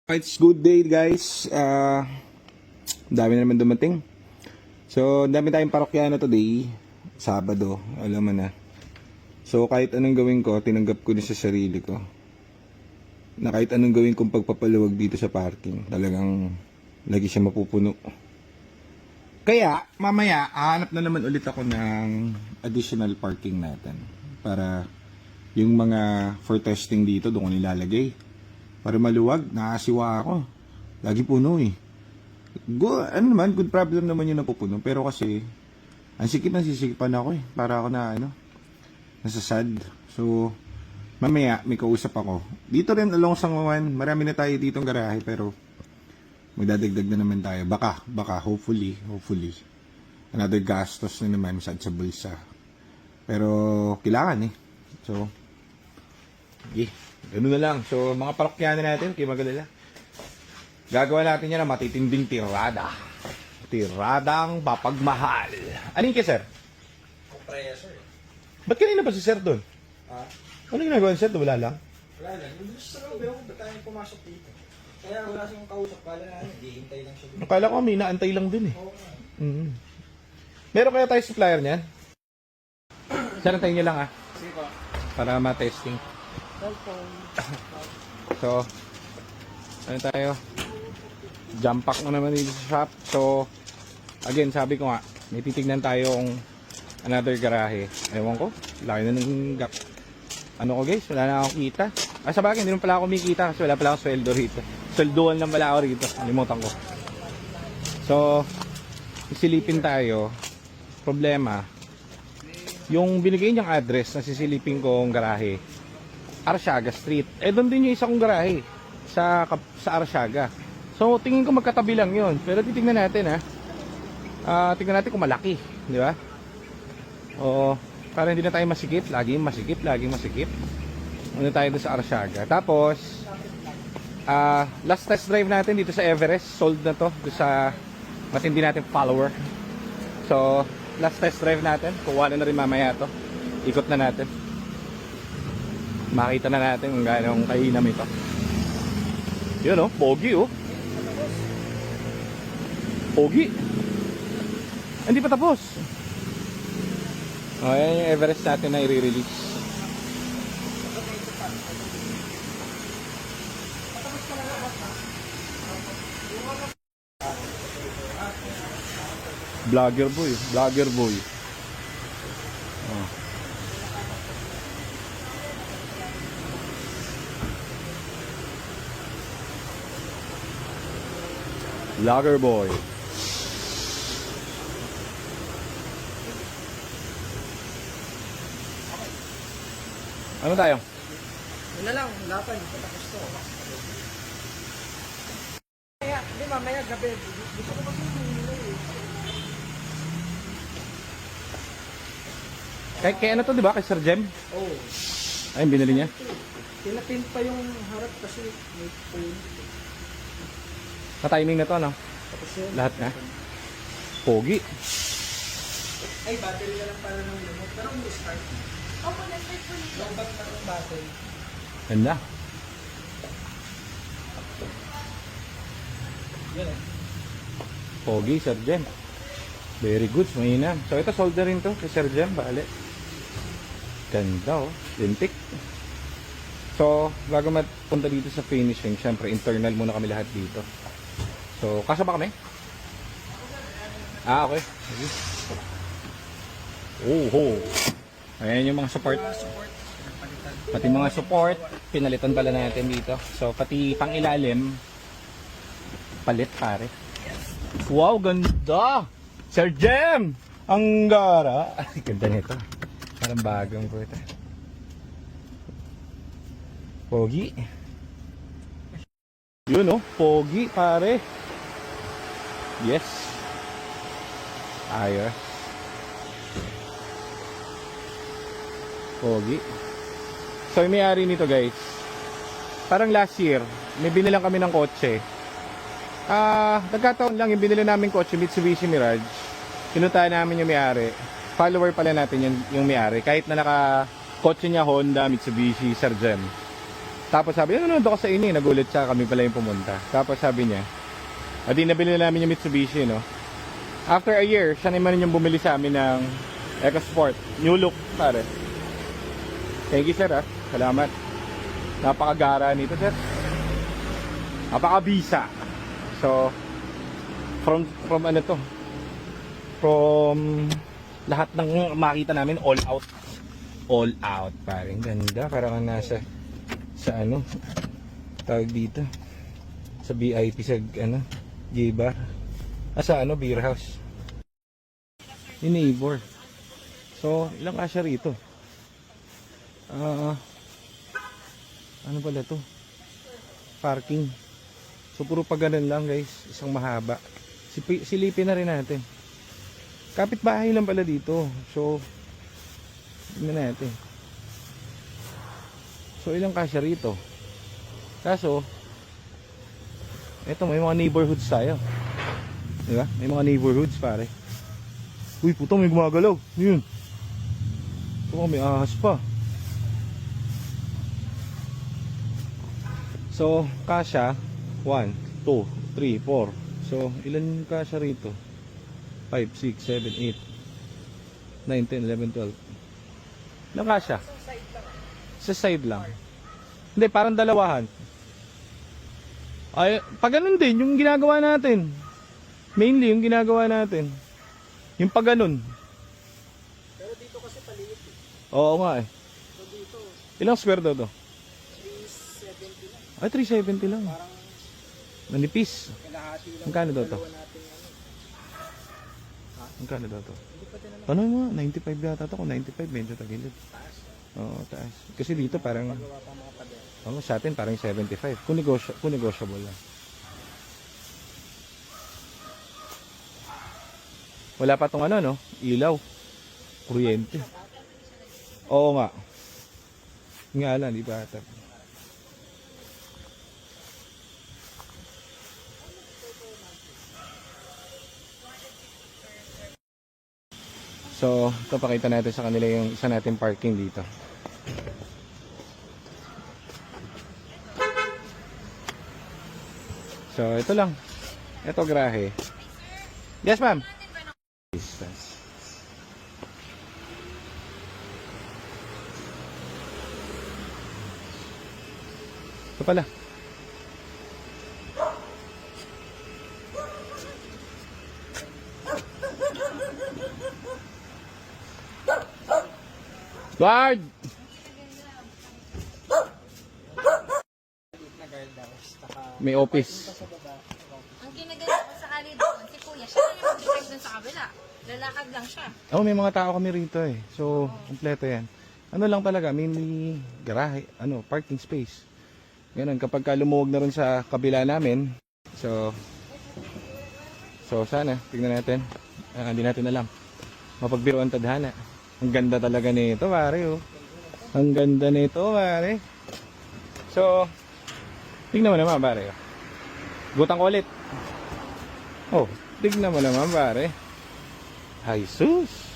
It's good day guys. Dami na naman dumating. So, dami tayong parokyano today. Sabado, alam mo na. So, kahit anong gawin ko, tinanggap ko din sa sarili ko. Na kahit anong gawin kong pagpapaluwag dito sa parking, talagang lagi siya mapupuno. Kaya, mamaya, hahanap na naman ulit ako ng additional parking natin. Para yung mga for testing dito, doon ko nilalagay. Para maluwag, nakasiwa ako. Lagi puno eh. Good problem naman yung napupuno. Pero kasi, ang sikip na sisikipan ako eh. Para ako na, nasasad. So, mamaya, may kausap ako. Dito rin along Sangawan, marami na tayo ditong garahe. Pero, magdadagdag na naman tayo. Baka, hopefully. Another gastos na naman sa bulsa. Pero, kailangan eh. So, ganun na lang. So, mga parokyano natin, kayo magalala. Gagawa natin yan ng matitinding tirada. Tiradang papagmahal. Ano yung kay sir? Kompreya, sir. Ba't kanina pa si sir doon? Ha? Ano ginagawa ni sir? Wala lang? Wala lang. Gusto ko, pero ba't tayo pumasok dito? Kaya wala siyang kausap. Kala na, hihintay lang siya dito. Akala ko may naantay lang dun eh. Oo nga. Meron kaya tayo supplier niyan? Sir, antayin niyo lang Sige po. para ma-testing. So, ano tayo? Jump pack na naman dito sa shop. So, again, sabi ko nga, may titignan tayong another garahe. Ewan ko, laki na ng gap. Ano ko guys, wala na akong kita. Sa bagay, hindi naman pala ako kumikita kasi wala pala akong sweldo rito. Sweldoan lang pala ako rito. Nalimutan ko. So, isilipin tayo. Problema, yung binigay niyang address na sisilipin kong garahe, Arsiaga Street. Doon din yung isa kong garahe sa Arsiaga. So, tingin ko magkatabi lang yun. Pero titignan natin tingnan natin kung malaki. Di ba? Oo. Para hindi na tayo masikip. Laging masikip. Ano tayo doon sa Arsiaga. Tapos, last test drive natin dito sa Everest. Sold na to. Doon sa matindi natin follower. So, last test drive natin. Kuha na rin mamaya to. Ikot na natin. Makita na natin kung gano'ng kainam ito. Yun pogi Pogi. Hindi pa tapos. Yan yung Everest natin na i-release. Vlogger boy. Vlogger boy. Ano tayo? Wala lang, lapan. Patapos to. Hindi, mamaya gabi. Gusto ko mag-iinilo eh. Kaya ano to, di ba? Kay Sir Jem? Oo. Ay, binili niya. Tinapin pa yung harap kasi may phone. Na-timing na to, ano? Tapos yun. Lahat na. Pogi. Ay, battery na lang para ng remote. Pero may start. Opo, na-start po nito. Low back na ng battery. Ganda. Yan eh. Pogi, Sir Jem. Very good, mahina. So ito, solder rin to kay Sir Jem, bale. Ganda lintik. So, bago mapunta dito sa finishing, syempre internal muna kami lahat dito. So, kasya ba kami? Okay. Ayan yung mga support. Pati mga support, pinalitan pala natin dito. So, pati pang ilalim, palit pare. Wow, ganda! Sir Jem! Ang gara! Ay, ganda nito. Parang bagong po ito. Pogi. Yun pogi pare. Yes. Ayos. Pogi. So yung may-ari nito guys, parang last year may binilang kami ng kotse. Nagkataon lang yung binili namin kotse, Mitsubishi Mirage. Pinuntahan namin yung may-ari. Follower pala natin yung may-ari. Kahit na naka kotse niya Honda, Mitsubishi, Sir Jem. Tapos sabi, ano doon ka sa inyo, nagulat siya, kami pala yung pumunta. Tapos sabi niya, adi nabili na namin yung Mitsubishi, no? After a year, siya naman yung bumili sa amin ng EcoSport. New look, pare. Thank you, sir, ah. Salamat. Napakagara nito, sir. Napakabisa. So, from ano to? From lahat ng makita namin, all out. All out, pare. Ang ganda. Parang nasa sa ano tawag dito sa VIP sa ano G-bar sa ano beer house yung neighbor. So ilang kasya rito, ano pala to, parking. So puro pa ganun lang guys, isang mahaba. Silipin na rin natin, kapitbahay lang pala dito. So tingnan natin. So ilang kasya rito. Kaso eto, may mga neighborhoods tayo. Diba? May mga neighborhoods, pare. Uy, puto, may gumagalaw. Yun. Ito, may ahas pa. So kasya 1, 2, 3, 4. So ilan yung kasya rito? 5, 6, 7, 8, 9, 10, 11, 12. Ilang kasya? Sa side lang. Hindi, parang dalawahan. Ay, pag ganun din, yung ginagawa natin. Mainly, yung ginagawa natin. Yung pag ganun. Pero dito kasi paliit eh. Oo nga eh. So dito, Ilang square daw to? 370 lang. Ay, 370 lang. Parang Nanipis. kalahati lang. Magkano daw to? Dalawa natin ano. Magkano daw to? Hindi pa din naman. Ano mo? 95 yata to. Kung 95, medyo tagilid. Taas. Oo, taas. Kasi dito parang, Magawa pa mga pader. sa atin parang 75. Kung negotiable lang. Wala pa tong ano, no? Ilaw. Kuryente. Oo nga. Nga lang, di ba? So, ito pakita natin sa kanila yung isa natin parking dito. So, ito lang. Ito garahe. Yes, ma'am. Distance. Ito pala. Guard! Na guardhouse. May office. Sa baba. Ang kinaganda ko sakali doon, si Kuya, siya na yung mag-drive doon sa kabila. Lalakad lang siya. Oh, may mga tao kami rito eh. So, kompleto yan. Ano lang talaga, mainly garahe, parking space. Ganun, kapag ka lumuwag na rin sa kabila namin. So sana, tignan natin. Hindi natin alam. Mapagbiruan tadhana. Ang ganda talaga nito, pare, oh. Ang ganda nito, pare. So, tignan mo naman, pare. Butang ko ulit. Oh, tignan mo naman, pare. Jesus.